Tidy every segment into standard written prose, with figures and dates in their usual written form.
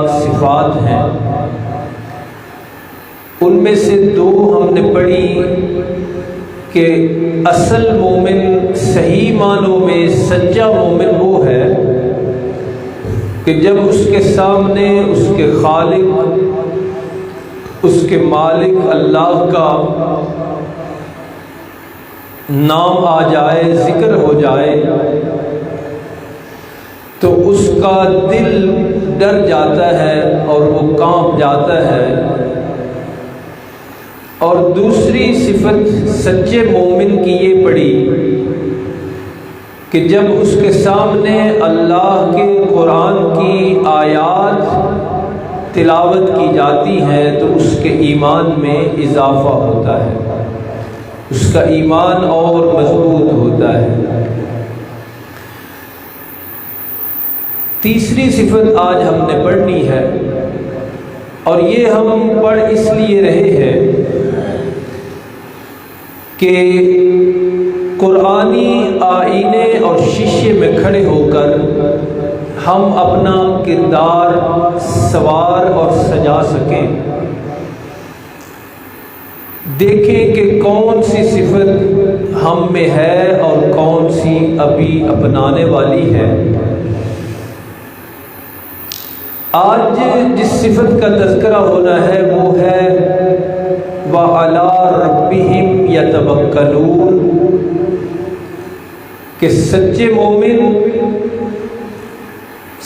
پاک صفات ہیں، ان میں سے دو ہم نے پڑھی کہ اصل مومن صحیح معنوں میں سچا مومن وہ ہے کہ جب اس کے سامنے اس کے خالق، اس کے مالک اللہ کا نام آ جائے، ذکر ہو جائے، تو اس کا دل ڈر جاتا ہے اور وہ کانپ جاتا ہے۔ اور دوسری صفت سچے مومن کی یہ پڑھی کہ جب اس کے سامنے اللہ کے قرآن کی آیات تلاوت کی جاتی ہیں تو اس کے ایمان میں اضافہ ہوتا ہے، اس کا ایمان اور مضبوط ہوتا ہے۔ تیسری صفت آج ہم نے پڑھنی ہے، اور یہ ہم پڑھ اس لیے رہے ہیں کہ قرآنی آئینے اور شیشے میں کھڑے ہو کر ہم اپنا کردار سنوار اور سجا سکیں، دیکھیں کہ کون سی صفت ہم میں ہے اور کون سی ابھی اپنانے والی ہے۔ آج جس صفت کا تذکرہ ہونا ہے وہ ہے وَعَلَىٰ رَبِّهِمْ يَتَوَكَّلُونَ، کہ سچے مومن،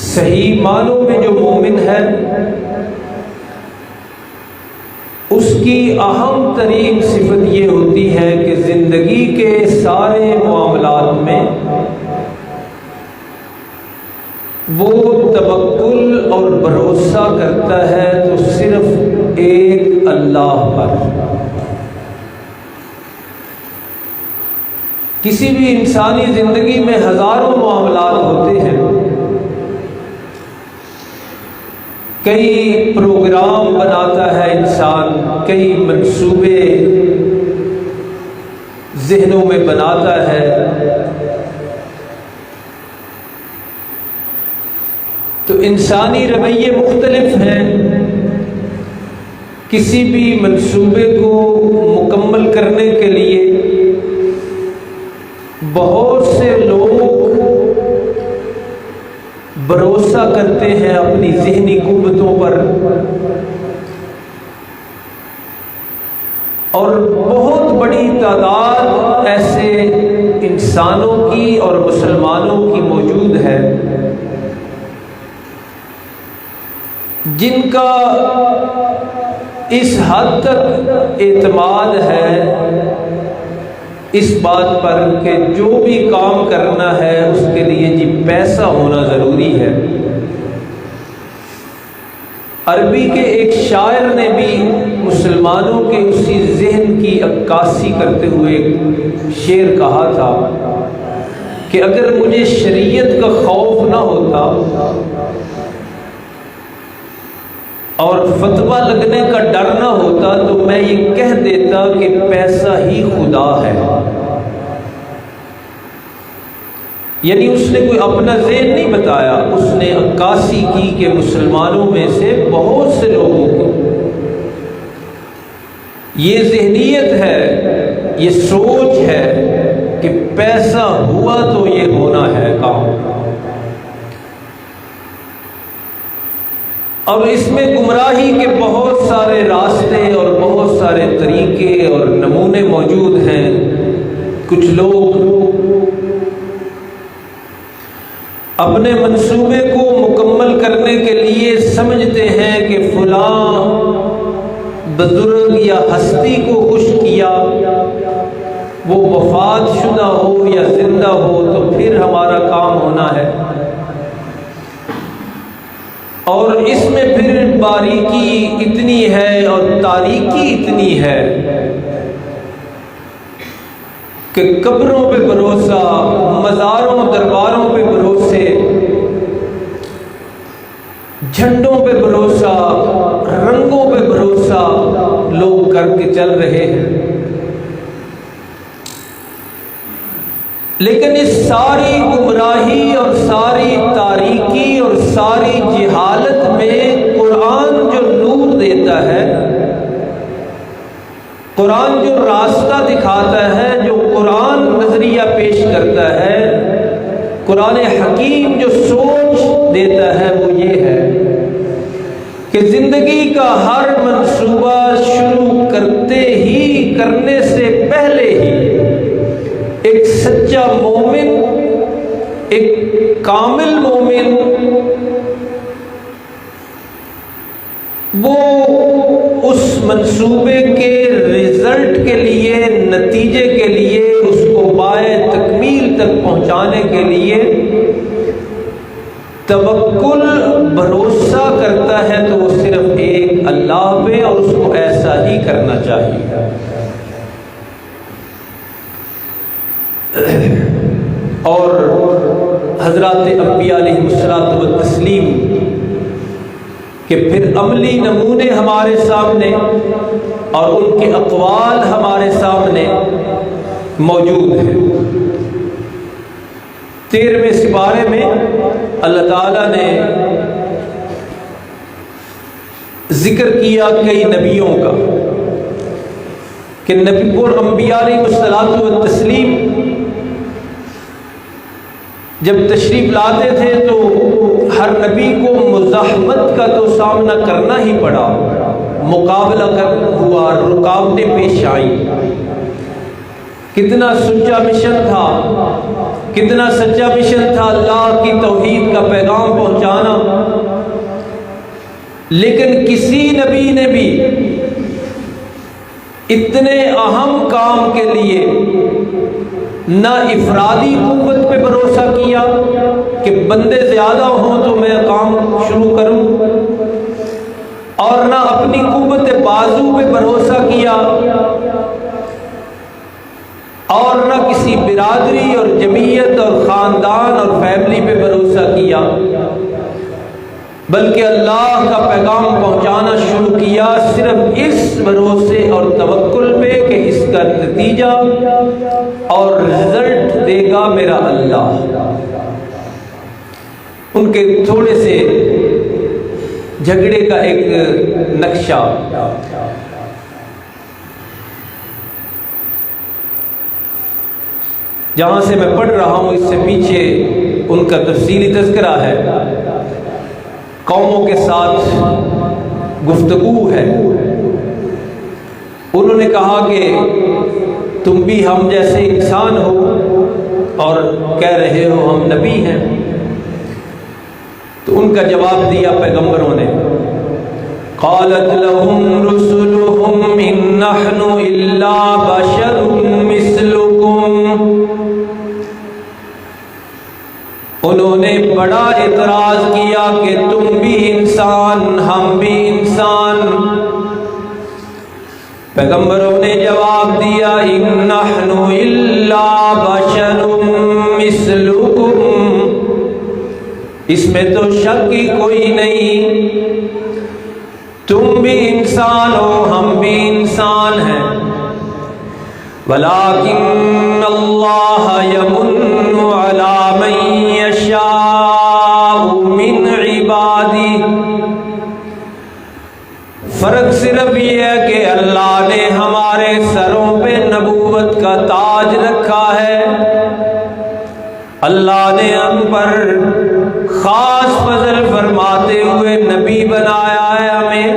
صحیح معنوں میں جو مومن ہے، اس کی اہم ترین صفت یہ ہوتی ہے کہ زندگی کے سارے معاملات میں وہ توکل اور بھروسہ کرتا ہے تو صرف ایک اللہ پر۔ کسی بھی انسانی زندگی میں ہزاروں معاملات ہوتے ہیں، کئی پروگرام بناتا ہے انسان، کئی منصوبے ذہنوں میں بناتا ہے، تو انسانی رویے مختلف ہیں۔ کسی بھی منصوبے کو مکمل کرنے کے لیے بہت سے لوگ بھروسہ کرتے ہیں اپنی ذہنی قوتوں پر، اور بہت بڑی تعداد ایسے انسانوں کی اور مسلمانوں کی موجود ہے جن کا اس حد تک اعتماد ہے اس بات پر کہ جو بھی کام کرنا ہے اس کے لیے جی پیسہ ہونا ضروری ہے۔ عربی کے ایک شاعر نے بھی مسلمانوں کے اسی ذہن کی عکاسی کرتے ہوئے ایک شعر کہا تھا کہ اگر مجھے شریعت کا خوف نہ ہوتا اور فتویٰ لگنے کا ڈر نہ ہوتا تو میں یہ کہہ دیتا کہ پیسہ ہی خدا ہے۔ یعنی اس نے کوئی اپنا ذہن نہیں بتایا، اس نے عکاسی کی کہ مسلمانوں میں سے بہت سے لوگوں کی یہ ذہنیت ہے، یہ سوچ ہے کہ پیسہ ہوا تو یہ ہونا ہے کام۔ اب اس میں گمراہی کے بہت سارے راستے اور بہت سارے طریقے اور نمونے موجود ہیں۔ کچھ لوگ اپنے منصوبے کو مکمل کرنے کے لیے سمجھتے ہیں کہ فلاں بزرگ یا ہستی کو خوش کیا، وہ وفات شدہ ہو یا زندہ ہو تو پھر ہمارا کام ہونا ہے، اور اس میں پھر باریکی اتنی ہے اور تاریکی اتنی ہے کہ قبروں پہ بھروسہ، مزاروں درباروں پہ بھروسے، جھنڈوں پہ بھروسہ، رنگوں پہ بھروسہ لوگ کر کے چل رہے ہیں۔ لیکن اس ساری گمراہی اور ساری تاریکی اور ساری جہالت میں قرآن جو راستہ دکھاتا ہے، جو قرآن نظریہ پیش کرتا ہے، قرآن حکیم جو سوچ دیتا ہے وہ یہ ہے کہ زندگی کا ہر منصوبہ شروع کرنے سے پہلے ہی ایک سچا مومن، ایک کامل مومن، وہ اس منصوبے کے رزلٹ کے لیے، نتیجے کے لیے، اس کو پائے تکمیل تک پہنچانے کے لیے توکل، بھروسہ کرتا ہے تو وہ صرف ایک اللہ پہ، اور اس کو ایسا ہی کرنا چاہیے۔ اور حضرات انبیاء علیہ الصلوۃ والتسلیم کہ پھر عملی نمونے ہمارے سامنے اور ان کے اقوال ہمارے سامنے موجود ہیں۔ 13ویں سپارے میں اللہ تعالیٰ نے ذکر کیا کئی نبیوں کا کہ نبی اور انبیاء علیہ الصلوۃ والتسلیم جب تشریف لاتے تھے تو ہر نبی کو مزاحمت کا تو سامنا کرنا ہی پڑا، مقابلہ ہوا، رکاوٹیں پیش آئیں۔ کتنا سچا مشن تھا، کتنا سچا مشن تھا اللہ کی توحید کا پیغام پہنچانا، لیکن کسی نبی نے بھی اتنے اہم کام کے لیے نہ افرادی قوت پہ بھروسہ کیا کہ بندے زیادہ ہوں تو میں کام شروع کروں، اور نہ اپنی قوت بازو پہ بھروسہ کیا، اور نہ کسی برادری اور جمعیت اور خاندان اور فیملی پہ بھروسہ کیا، بلکہ اللہ کا پیغام پہنچانا شروع کیا صرف اس بھروسے اور توکل پہ کہ اس کا نتیجہ اور رزلٹ دے گا میرا اللہ۔ ان کے تھوڑے سے جھگڑے کا ایک نقشہ جہاں سے میں پڑھ رہا ہوں، اس سے پیچھے ان کا تفصیلی تذکرہ ہے، قوموں کے ساتھ گفتگو ہے۔ انہوں نے کہا کہ تم بھی ہم جیسے انسان ہو اور کہہ رہے ہو ہم نبی ہیں، تو ان کا جواب دیا پیغمبروں نے، قالت لهم رسلهم ان نحن الا بشر مثلكم۔ انہوں نے بڑا اعتراض کیا کہ تم بھی انسان، ہم بھی انسان۔ پیغمبروں نے جواب دیا، ان نحن الا بشر مثلکم، اس میں تو شک ہی کوئی نہیں، تم بھی انسان ہو، ہم بھی انسان ہیں، ولکن اللہ یمن علی من یشاء من عبادہ۔ فرق صرف یہ ہے کہ اللہ نے ہمارے سروں پہ نبوت کا تاج رکھا ہے، اللہ نے ہم پر خاص فضل فرماتے ہوئے نبی بنایا ہے ہمیں۔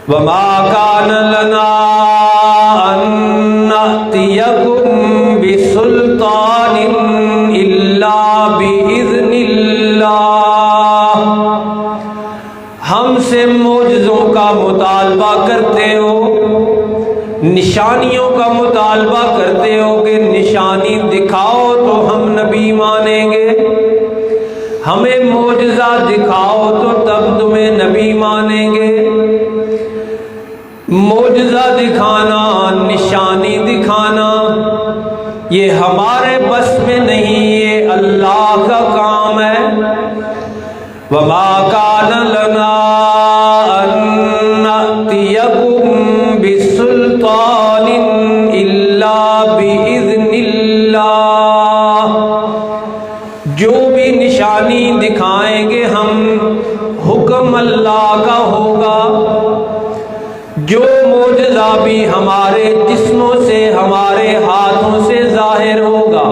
وما کان لنا ان نأتیکم بسلطان الا باذن اللہ، ہم سے معجزوں کا مطالبہ کرتے ہو، نشانیوں کا مطالبہ کرتے ہو کہ نشانی دکھاؤ تو ہم نبی مانیں گے، ہمیں معجزہ دکھاؤ تو تب تمہیں نبی مانیں گے۔ معجزہ دکھانا، نشانی دکھانا یہ ہمارے بس میں نہیں، یہ اللہ کا کام ہے۔ وما کان لنا ان نأتیکم بسلطان الا باذن اللہ، جو بھی نشانی دکھائیں گے ہم حکم اللہ کا ہوگا، جو معجزہ بھی ہمارے جسموں سے ہمارے ہاتھوں سے ظاہر ہوگا،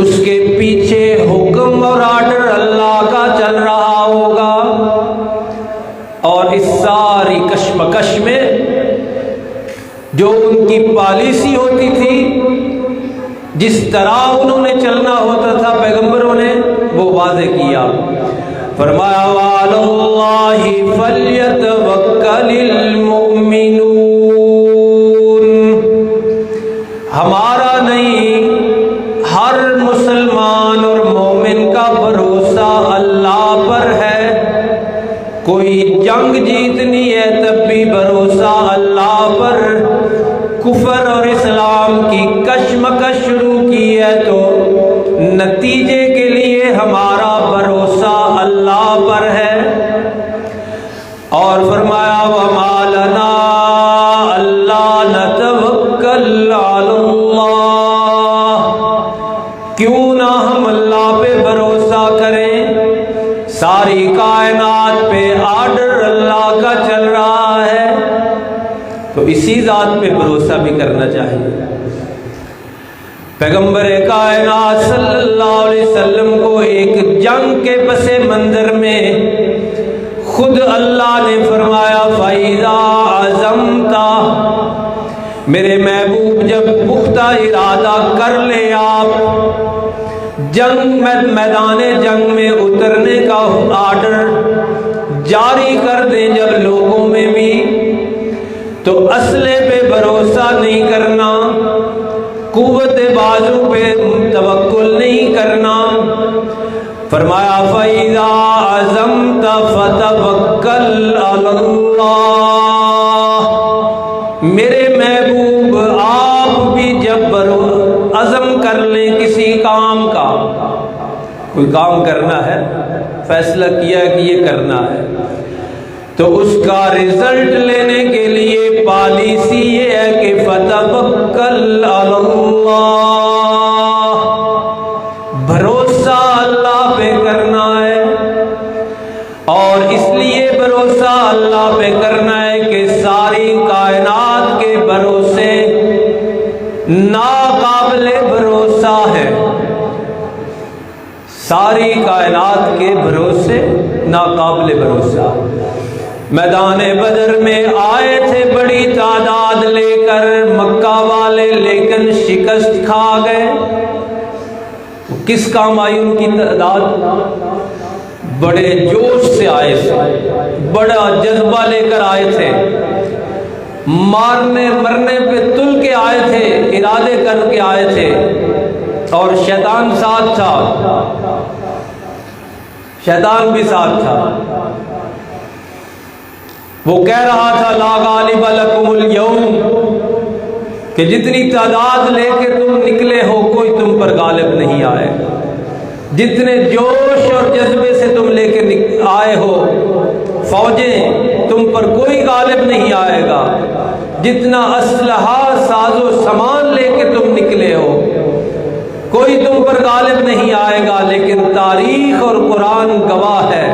اس کے پیچھے حکم اور آرڈر اللہ کا چل رہا ہوگا، اور اس ساری کشمکش میں جو ان کی پالیسی ہوتی تھی، جس طرح انہوں نے چلنا ہوتا تھا پیغمبروں نے، وہ واضح کیا۔ فرمایا وَعَلَى اللَّهِ فَلْيَتَوَكَّلِ الْمُؤْمِنُونَ، ہمارا نہیں، ہر مسلمان اور مومن کا بھروسہ اللہ پر ہے۔ کوئی جنگ جیتنی ہے تب بھی بھروسہ اللہ پر، کفر اور اسلام کی کشمکش شروع کی ہے تو نتیجے کے لیے ہمارا بھروسہ اللہ پر ہے۔ اور فرمایا وَمَا لَنَا أَلَّا نَتَوَكَّلَ عَلَى اللَّهِ، کیوں نہ ہم اللہ پہ بھروسہ کریں؟ ساری کائنات پہ آرڈر اللہ کا چل رہا ہے، تو اسی ذات پہ بھروسہ بھی کرنا چاہیے۔ پیغمبر کائنات صلی اللہ علیہ وسلم کو ایک جنگ کے پس منظر میں خود اللہ نے فرمایا فَإِذَا عَزَمْتَ، میرے محبوب جب پختہ ارادہ کر لے آپ جنگ میدان جنگ میں اترنے کا آرڈر جاری کر دیں جب لوگوں میں بھی، تو اسلحے پہ بھروسہ نہیں کرنا، قوت بازو پہ توکل نہیں کرنا۔ فرمایا فَإِذَا عَزَمْتَ فَتَوَكَّلْ عَلَى اللَّهِ، میرے محبوب آپ بھی جب عزم کر لیں کسی کام کا، کوئی کام کرنا ہے، فیصلہ کیا کہ یہ کرنا ہے، تو اس کا رزلٹ لینے کے لیے پالیسی یہ ہے کہ فَتَوَكَّلْ عَلَى اللَّهِ، بھروسہ اللہ پہ کرنا ہے۔ اور اس لیے بھروسہ اللہ پہ کرنا ہے کہ ساری کائنات کے بھروسے ناقابل بھروسہ ہے، ساری کائنات کے بھروسے ناقابل بھروسہ۔ میدان بدر میں آئے تھے بڑی تعداد لے کر مکہ والے، لیکن شکست کھا گئے۔ کس کام آئی ان کی تعداد؟ بڑے جوش سے آئے تھے، بڑا جذبہ لے کر آئے تھے، مارنے مرنے پہ تل کے آئے تھے، ارادے کر کے آئے تھے، اور شیطان ساتھ تھا، شیطان بھی ساتھ تھا۔ وہ کہہ رہا تھا لا غالب لکم اليوم، کہ جتنی تعداد لے کے تم نکلے ہو کوئی تم پر غالب نہیں آئے گا، جتنے جوش اور جذبے سے تم لے کے آئے ہو فوجیں، تم پر کوئی غالب نہیں آئے گا، جتنا اسلحہ ساز و سامان لے کے تم نکلے ہو کوئی تم پر غالب نہیں آئے گا، لیکن تاریخ اور قرآن گواہ ہے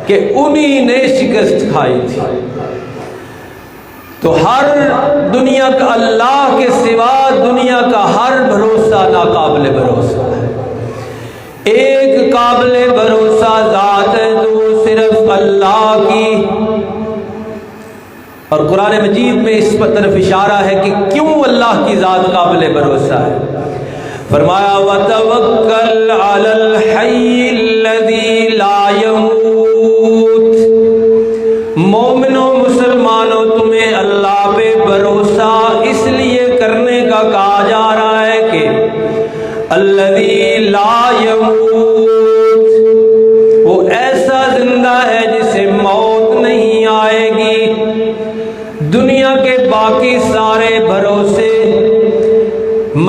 کہ انہی نے شکست کھائی تھی۔ تو ہر دنیا کا اللہ کے سوا دنیا کا ہر بھروسہ ناقابل بھروسہ ہے، ایک قابل بھروسہ ذات ہے جو صرف اللہ کی۔ اور قرآن مجید میں اس پر طرف اشارہ ہے کہ کیوں اللہ کی ذات قابل بھروسہ ہے۔ فرمایا وَتَوَكَّلْ عَلَى الْحَيِّ الَّذِي لَا يَمُوتُ، مومنوں مسلمانوں تمہیں اللہ پہ بھروسہ اس لیے کرنے کا کہا جا رہا ہے کہ الذی لا یموت، وہ ایسا زندہ ہے جسے موت نہیں آئے گی۔ دنیا کے باقی سارے بھروسے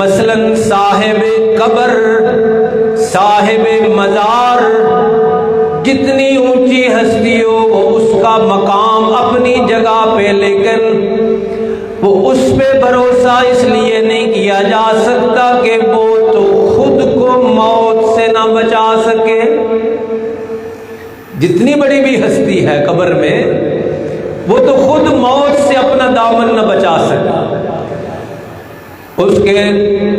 مثلاً صاحب قبر، صاحب مزار، جتنی اونچی ہستی ہو وہ اس کا مقام اپنی جگہ پہ، لیکن وہ اس پہ بھروسہ اس لیے نہیں کیا جا سکتا کہ وہ تو خود کو موت سے نہ بچا سکے۔ جتنی بڑی بھی ہستی ہے قبر میں، وہ تو خود موت سے اپنا دامن نہ بچا سکا، اس کے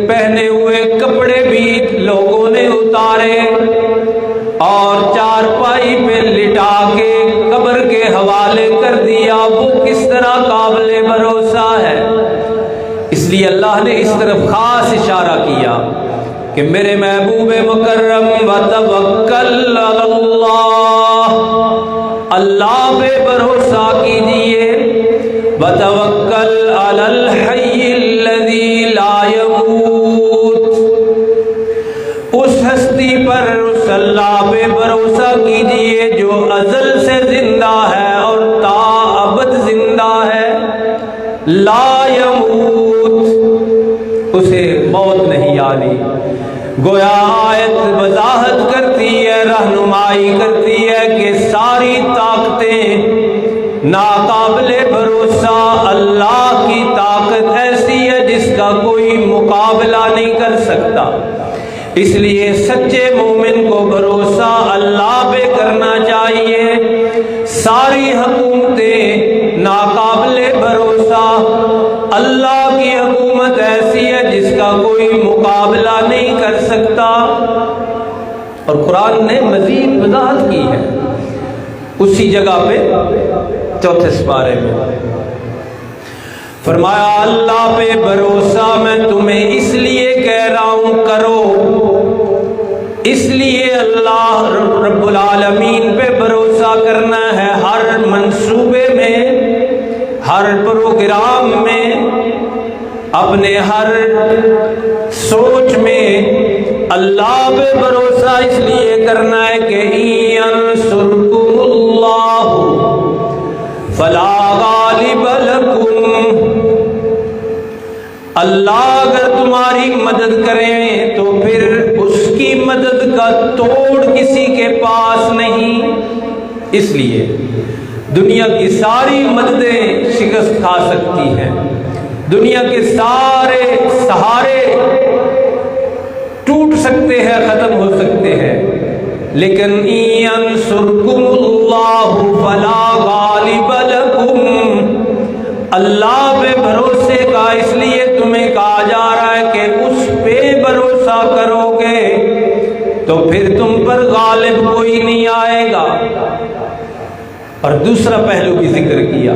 پہنے ہوئے کپڑے بھی لوگوں نے اتارے اور چارپائی پہ لٹا کے قبر کے حوالے کر دیا۔ وہ کس طرح قابل بھروسہ ہے؟ اس لیے اللہ نے اس طرف خاص اشارہ کیا کہ میرے محبوب مکرم وتوکل علی اللہ، اللہ پہ بھروسہ کیجئے، وتوکل علی الحی الذی لا یموت، اس ہستی پر، اس اللہ پہ بھروسہ کیجئے جو ازل سے زندہ ہے اور تا ابد زندہ ہے، لا یموت، اسے موت نہیں آنی۔ گویا آیت وضاحت کرتی ہے، رہنمائی کرتی ہے کہ ساری طاقتیں ناقابل بھروسہ، اللہ کی طاقت ایسی ہے جس کا کوئی مقابلہ نہیں کر سکتا۔ اس لیے سچے مومن کو بھروسہ اللہ پہ کرنا چاہیے۔ ساری حکومتیں ناقابل بھروسہ، اللہ کی حکومت ایسی ہے جس کا کوئی مقابلہ نہیں کر سکتا۔ اور قرآن نے مزید وضاحت کی ہے اسی جگہ پہ چوتھے سپارے میں، فرمایا اللہ پہ بھروسہ میں تمہیں اس لیے کہہ رہا ہوں کرو، اس لیے اللہ رب العالمین پہ بھروسہ کرنا ہے، ہر منصوبے میں، ہر پروگرام میں، اپنے ہر سوچ میں اللہ پہ بھروسہ اس لیے کرنا ہے کہ يَنْصُرْكُمُ اللَّهُ فَلَا غَالِبَ لَكُمْ، اللہ اگر تمہاری مدد کریں تو پھر اس کی مدد کا توڑ کسی کے پاس نہیں۔ اس لیے دنیا کی ساری مددیں شکست کھا سکتی ہیں، دنیا کے سارے سہارے ٹوٹ سکتے ہیں، ختم ہو سکتے ہیں، لیکن يَنْصُرْكُمُ اللَّهُ فَلَا غَالِبَ لَكُمْ، اللہ پہ بھروسے کا اس لیے تمہیں کہا جا رہا ہے کہ اس پہ بھروسہ کرو گے تو پھر تم پر غالب کوئی نہیں آئے گا۔ اور دوسرا پہلو بھی ذکر کیا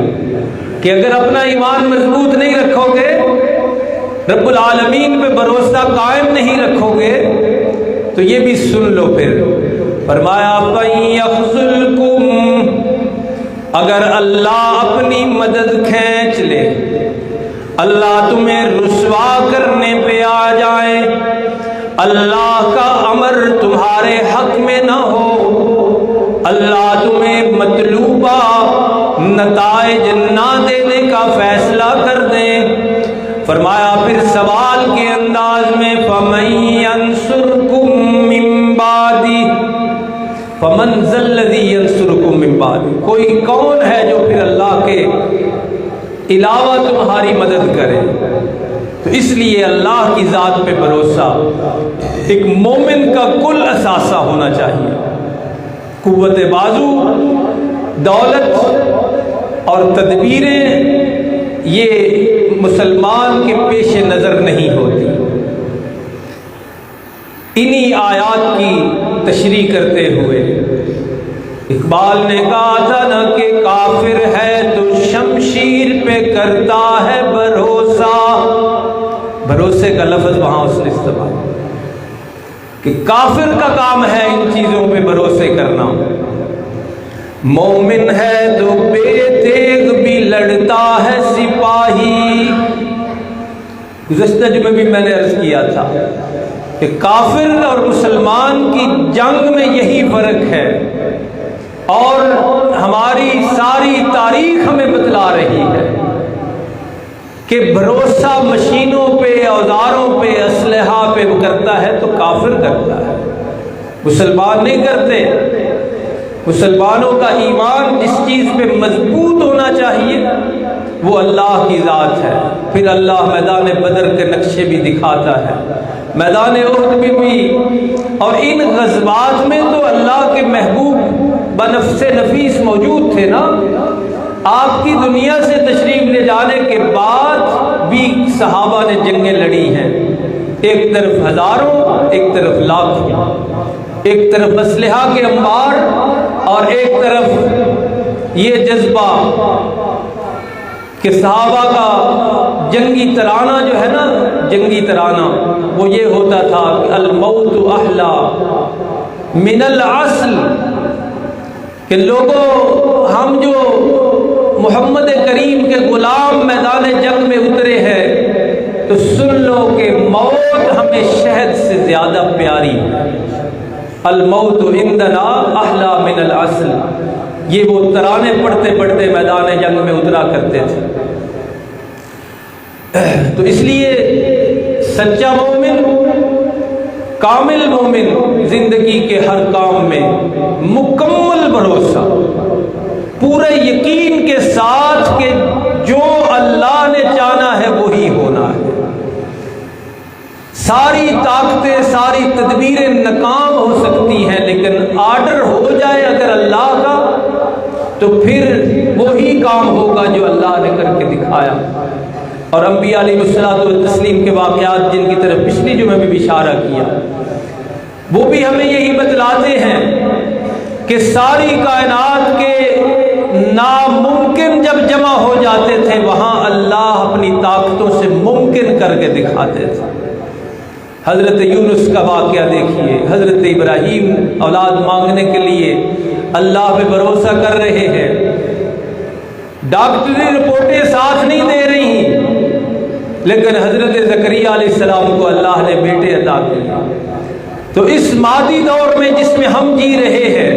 کہ اگر اپنا ایمان مضبوط نہیں رکھو گے، رب العالمین پہ بھروسہ قائم نہیں رکھو گے، تو یہ بھی سن لو پھر، فرمایا فَيَخْذُلْكُمْ، اگر اللہ اپنی مدد کھینچ لے، اللہ تمہیں رسوا کرنے پہ آ جائے، اللہ کا امر تمہارے حق میں نہ ہو، اللہ تمہیں مطلوبہ نتائج نہ دینے کا فیصلہ کر دے، فرمایا پھر سوال کے انداز میں فَمَن يَنْصُرْكُم مِّن بَعْدِهِ، فَمَن ذَا الَّذِي يَنْصُرُكُم مِّن بَعْدِهِ، کوئی کون ہے جو پھر اللہ کے علاوہ تمہاری مدد کرے؟ تو اس لیے اللہ کی ذات پہ بھروسہ ایک مومن کا کل اثاثہ ہونا چاہیے۔ قوت بازو، دولت اور تدبیریں یہ مسلمان کے پیش نظر نہیں ہوتی۔ انہی آیات کی تشریح کرتے ہوئے اقبال نے کہا تھا نا کہ کافر ہے تو شمشیر پہ کرتا ہے بھروسہ، بھروسے کا لفظ وہاں اس نے استعمال کہ کافر کا کام ہے ان چیزوں پہ بھروسے کرنا، مومن ہے تو بے تیغ بھی لڑتا ہے سپاہی۔ گزشتہ جمعے بھی میں نے عرض کیا تھا کہ کافر اور مسلمان کی جنگ میں یہی فرق ہے، اور ہماری ساری تاریخ ہمیں بتلا رہی ہے کہ بھروسہ مشینوں پہ، اوزاروں پہ، اسلحہ پہ کرتا ہے تو کافر کرتا ہے، مسلمان نہیں کرتے۔ مسلمانوں کا ایمان جس چیز پہ مضبوط ہونا چاہیے وہ اللہ کی ذات ہے۔ پھر اللہ میدان بدر کے نقشے بھی دکھاتا ہے، میدان احد میں بھی، اور ان غزوات میں تو اللہ کے محبوب بنفس نفیس موجود تھے نا۔ آپ کی دنیا سے تشریف لے جانے کے بعد بھی صحابہ نے جنگیں لڑی ہیں، ایک طرف ہزاروں، ایک طرف لاکھوں، ایک طرف اسلحہ کے انبار اور ایک طرف یہ جذبہ کہ صحابہ کا جنگی ترانہ جو ہے نا، جنگی ترانہ وہ یہ ہوتا تھا کہ الموت احلا من العسل، کہ لوگوں ہم جو محمد کریم کے غلام میدان جنگ میں اترے ہیں تو سن لو کہ موت ہمیں شہد سے زیادہ پیاری ہے، الموت عندنا احلا من العسل۔ یہ وہ ترانے پڑھتے پڑھتے میدان جنگ میں اترا کرتے تھے۔ تو اس لیے سچا مومن، کامل مومن زندگی کے ہر کام میں مکمل بھروسہ، پورے یقین کے ساتھ کہ جو اللہ نے چاہنا ہے وہی ہونا ہے۔ ساری طاقتیں، ساری تدبیریں ناکام ہو سکتی ہیں، لیکن آرڈر ہو جائے اگر اللہ کا تو پھر وہی کام ہوگا جو اللہ نے کر کے دکھایا۔ اور انبیاء علیہ الصلوۃ والتسلیم کے واقعات جن کی طرف پچھلی جمعے میں بھی اشارہ کیا، وہ بھی ہمیں یہی بتلاتے ہیں کہ ساری کائنات کے ناممکن جب جمع ہو جاتے تھے وہاں اللہ اپنی طاقتوں سے ممکن کر کے دکھاتے تھے۔ حضرت یونس کا واقعہ دیکھیے، حضرت ابراہیم اولاد مانگنے کے لیے اللہ پہ بھروسہ کر رہے ہیں، ڈاکٹری رپورٹیں ساتھ نہیں دے رہی، لیکن حضرت زکریا علیہ السلام کو اللہ نے بیٹے عطا کیے۔ تو اس مادی دور میں جس میں ہم جی رہے ہیں،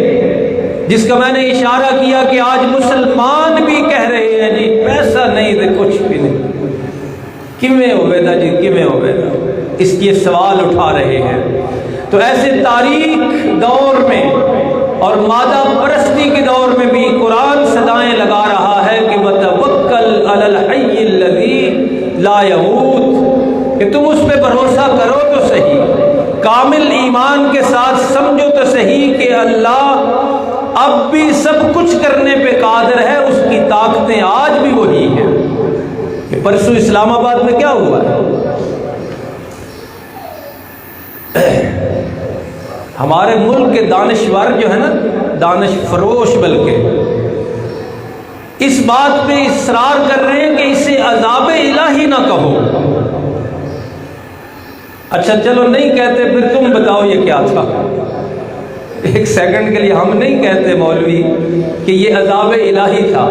جس کا میں نے اشارہ کیا کہ آج مسلمان بھی کہہ رہے ہیں جی پیسہ نہیں دے کچھ بھی نہیں، کیویں ہوئے دا جی کیویں ہوئے دا، اس کے سوال اٹھا رہے ہیں۔ تو ایسے تاریخ دور میں اور مادہ پرستی کے دور میں بھی قرآن صدائیں لگا رہا ہے کہ وتوکل علی الحی الذی لا یموت، کہ تم اس پہ بھروسہ کرو تو صحیح، کامل ایمان کے ساتھ سمجھو تو صحیح کہ اللہ اب بھی سب کچھ کرنے پہ قادر ہے، اس کی طاقتیں آج بھی وہی ہیں۔ کہ پرسوں اسلام آباد میں کیا ہوا ہے، ہمارے ملک کے دانشور جو ہے نا، دانش فروش بلکہ اس بات پہ اصرار کر رہے ہیں کہ اسے عذاب الہی نہ کہو۔ اچھا چلو نہیں کہتے، پھر تم بتاؤ یہ کیا تھا؟ ایک سیکنڈ کے لیے ہم نہیں کہتے مولوی کہ یہ عذاب الہی تھا،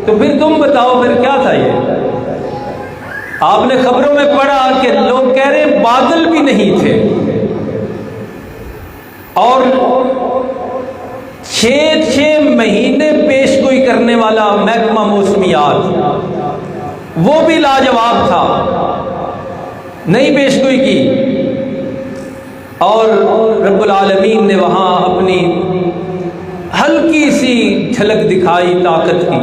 تو پھر تم بتاؤ پھر کیا تھا یہ؟ آپ نے خبروں میں پڑھا کہ لوگ کہہ رہے ہیں بادل بھی نہیں تھے، اور 6 مہینے پیش گوئی کرنے والا محکمہ موسمیات وہ بھی لاجواب تھا، نہیں پیش گوئی کی، اور رب العالمین نے وہاں اپنی ہلکی سی جھلک دکھائی طاقت کی۔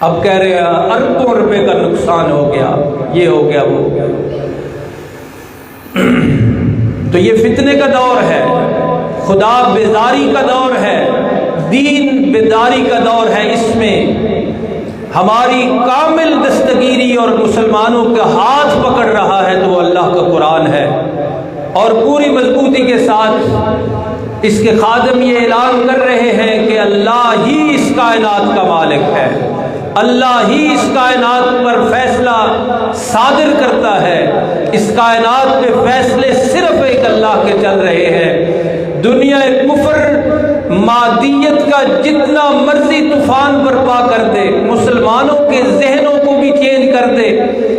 اب کہہ رہے ہیں اربوں روپے کا نقصان ہو گیا، یہ ہو گیا وہ ہو گیا۔ تو یہ فتنے کا دور ہے، خدا بیداری کا دور ہے، دین بیداری کا دور ہے۔ اس میں ہماری کامل دستگیری اور مسلمانوں کا ہاتھ پکڑ رہا ہے تو وہ اللہ کا قرآن ہے، اور پوری مضبوطی کے ساتھ اس کے خادم یہ اعلان کر رہے ہیں کہ اللہ ہی اس کائنات کا مالک ہے، اللہ ہی اس کائنات پر فیصلہ صادر کرتا ہے، اس کائنات پہ فیصلے صرف ایک اللہ کے چل رہے ہیں۔ دنیا کفر مادیت کا جتنا مرضی طوفان برپا کر دے، مسلمانوں کے ذہنوں کو بھی چینج کر دے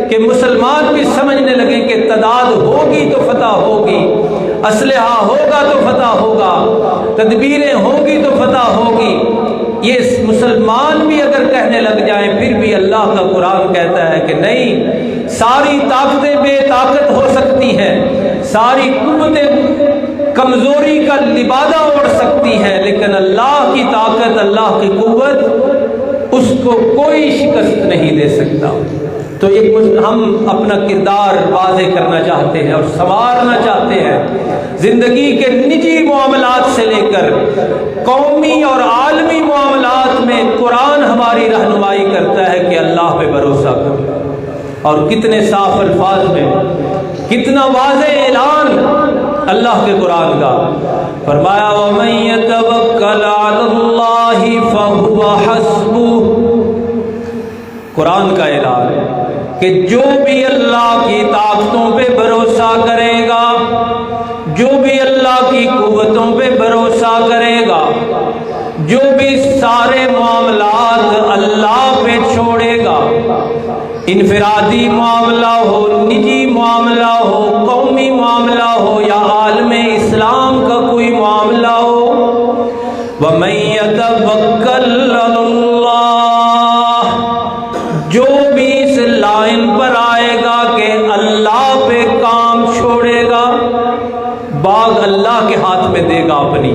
کہ مسلمان بھی سمجھنے لگے کہ تعداد ہوگی تو فتح ہوگی، اسلحہ ہوگا تو فتح ہوگا، تدبیریں ہوگی تو فتح ہوگی، یہ مسلمان بھی اگر کہنے لگ جائیں پھر بھی اللہ کا قرآن کہتا ہے کہ نہیں، ساری طاقتیں بے طاقت ہو سکتی ہیں، ساری قوتیں کمزوری کا لبادہ اوڑھ سکتی ہیں، لیکن اللہ کی طاقت، اللہ کی قوت، اس کو کوئی شکست نہیں دے سکتا۔ تو ہم اپنا کردار واضح کرنا چاہتے ہیں اور سنوارنا چاہتے ہیں، زندگی کے نجی معاملات سے لے کر قومی اور عالمی معاملات میں قرآن ہماری رہنمائی کرتا ہے کہ اللہ پہ بھروسہ کرو، اور کتنے صاف الفاظ میں، کتنا واضح اعلان اللہ کے قرآن کا، فرمایا وَمَن يَتَوَکَّلْ عَلَى اللَّهِ فَهُوَ حَسْبُهُ، قرآن کا اعلان کہ جو بھی اللہ کی طاقتوں پہ بھروسہ کرے گا، جو بھی اللہ کی قوتوں پہ بھروسہ کرے گا، جو بھی سارے معاملات اللہ پہ چھوڑے گا، انفرادی معاملہ ہو، نجی معاملہ ہو، قومی معاملہ ہو یا عالم اسلام کا کوئی معاملہ ہو، وَمَن يَتَوَکَّلْ عَلَى اللَّهِ، جو بھی اس لائن پر آئے گا کہ اللہ پہ کام چھوڑے گا، باغ اللہ کے ہاتھ میں دے گا اپنی۔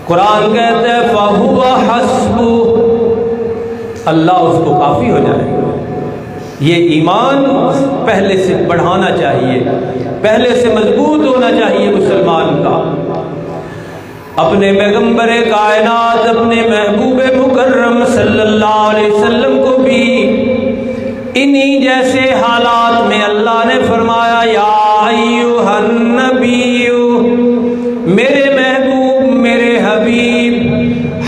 قرآن کہتا ہے فَهُوَ حَسْبُهُ، اللہ اس کو کافی ہو جائے گا۔ یہ ایمان پہلے سے بڑھانا چاہیے، پہلے سے مضبوط ہونا چاہیے مسلمان کا۔ اپنے پیغمبر کائنات، اپنے محبوب مکرم صلی اللہ علیہ وسلم کو بھی انہی جیسے حالات میں اللہ نے فرمایا یا ایھا النبی، میرے محبوب، میرے حبیب،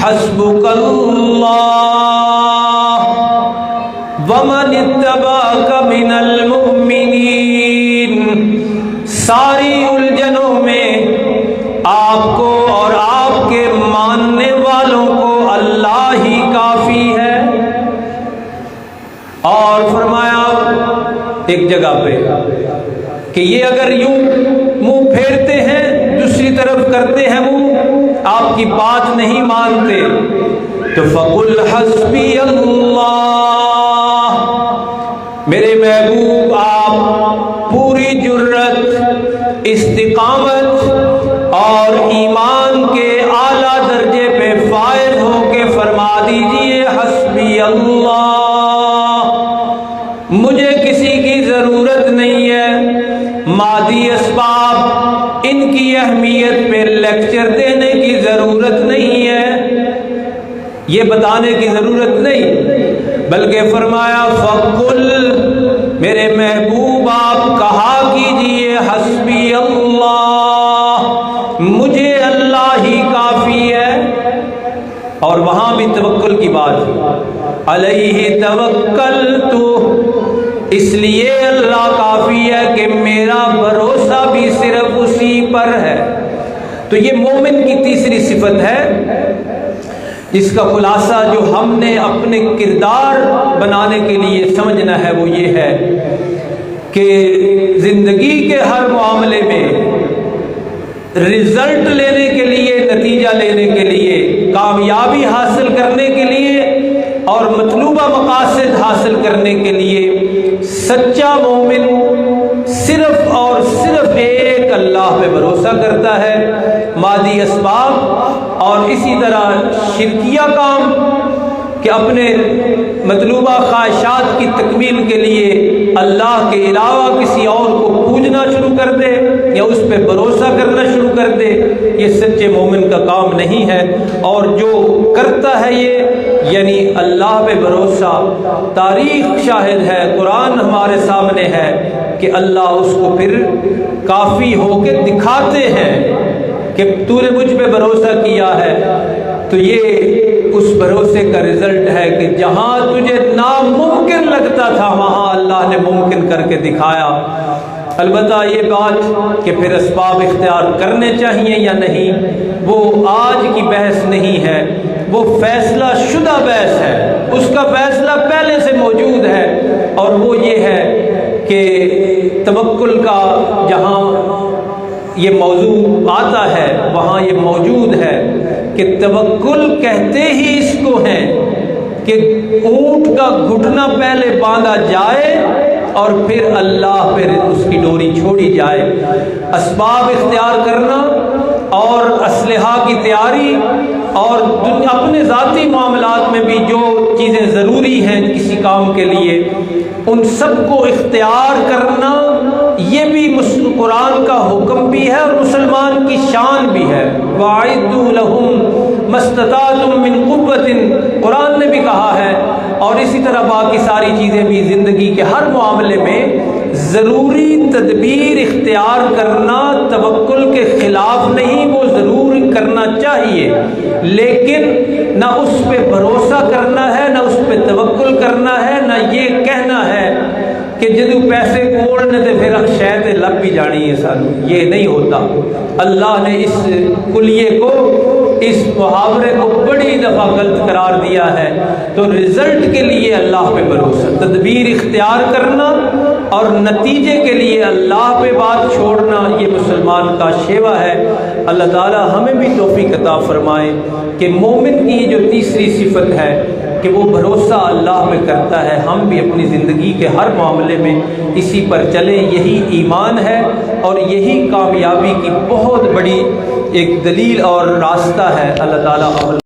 حسبک اللہ ومن اتبعک من المؤمنین، ساری الجھنوں میں آپ کو اور آپ کے ماننے والوں کو اللہ ہی کافی ہے۔ اور فرمایا ایک جگہ پہ کہ یہ اگر یوں منہ پھیرتے ہیں، دوسری طرف کرتے ہیں منہ، آپ کی بات نہیں مانتے، تو فَقُلْ حَسْبِيَ اللَّهُ، میرے محبوب آپ پوری جرت، استقامت اور ایمان کے اعلیٰ درجے پہ فائز ہو کے فرما دیجئے حسبی اللہ، مجھے کسی کی ضرورت نہیں ہے، مادی اسباب ان کی اہمیت پہ لیکچر دینے کی ضرورت نہیں ہے، یہ بتانے کی ضرورت نہیں، بلکہ فرمایا فَقُلْ، میرے محبوب آپ کہا کیجئے حسبی اللہ، مجھے اللہ ہی کافی ہے۔ اور وہاں بھی توکل کی بات، علیہ توکلت، اس لیے اللہ کافی ہے کہ میرا بھروسہ بھی صرف اسی پر ہے۔ تو یہ مومن کی تیسری صفت ہے جس کا خلاصہ جو ہم نے اپنے کردار بنانے کے لیے سمجھنا ہے وہ یہ ہے کہ زندگی کے ہر معاملے میں رزلٹ لینے کے لیے، نتیجہ لینے کے لیے، کامیابی حاصل کرنے کے لیے اور مطلوبہ مقاصد حاصل کرنے کے لیے سچا مومن صرف اور صرف ایک اللہ پہ بھروسہ کرتا ہے۔ مادی اسباب اور اسی طرح شرکیہ کام کہ اپنے مطلوبہ خواہشات کی تکمیل کے لیے اللہ کے علاوہ کسی اور کو پوجنا شروع کر دے یا اس پہ بھروسہ کرنا شروع کر دے، یہ سچے مومن کا کام نہیں ہے۔ اور جو کرتا ہے یہ یعنی اللہ پہ بھروسہ، تاریخ شاہد ہے، قرآن ہمارے سامنے ہے کہ اللہ اس کو پھر کافی ہو کے دکھاتے ہیں کہ تو نے مجھ پہ بھروسہ کیا ہے۔ تو یہ اس بھروسے کا رزلٹ ہے کہ جہاں تجھے ناممکن لگتا تھا وہاں اللہ نے ممکن کر کے دکھایا۔ البتہ یہ بات کہ پھر اسباب اختیار کرنے چاہیے یا نہیں، وہ آج کی بحث نہیں ہے، وہ فیصلہ شدہ بحث ہے، اس کا فیصلہ پہلے سے موجود ہے، اور وہ یہ ہے کہ توکل کا جہاں یہ موضوع آتا ہے وہاں یہ موجود ہے کہ توکل کہتے ہی اس کو ہے کہ اونٹ کا گھٹنا پہلے باندھا جائے اور پھر اللہ پہ اس کی ڈوری چھوڑی جائے۔ اسباب اختیار کرنا اور اسلحہ کی تیاری اور اپنے ذاتی معاملات میں بھی جو چیزیں ضروری ہیں کسی کام کے لیے ان سب کو اختیار کرنا، یہ بھی قرآن کا حکم بھی ہے اور مسلمان کی شان بھی ہے۔ وَأَعِدُّوا لَهُم مَّا اسْتَطَعْتُم مِّن قُوَّةٍ قرآن نے بھی کہا ہے، اور اسی طرح باقی ساری چیزیں بھی زندگی کے ہر معاملے میں ضروری تدبیر اختیار کرنا توکل کے خلاف نہیں، وہ ضرور کرنا چاہیے، لیکن نہ اس پہ بھروسہ کرنا ہے، نہ اس پہ توکل کرنا ہے، نہ یہ کہنا ہے کہ جدو پیسے کوڑنے تے پھر شاید لب بھی جانی ہے سانو، یہ نہیں ہوتا۔ اللہ نے اس کلیے کو، اس محاورے کو بڑی دفعہ غلط قرار دیا ہے۔ تو رزلٹ کے لیے اللہ پہ بھروسہ، تدبیر اختیار کرنا اور نتیجے کے لیے اللہ پہ بات چھوڑنا، یہ مسلمان کا شیوا ہے۔ اللہ تعالی ہمیں بھی توفیق عطا فرمائے کہ مومن کی جو تیسری صفت ہے کہ وہ بھروسہ اللہ پہ کرتا ہے، ہم بھی اپنی زندگی کے ہر معاملے میں اسی پر چلیں، یہی ایمان ہے اور یہی کامیابی کی بہت بڑی ایک دلیل اور راستہ ہے۔ اللہ تعالیٰ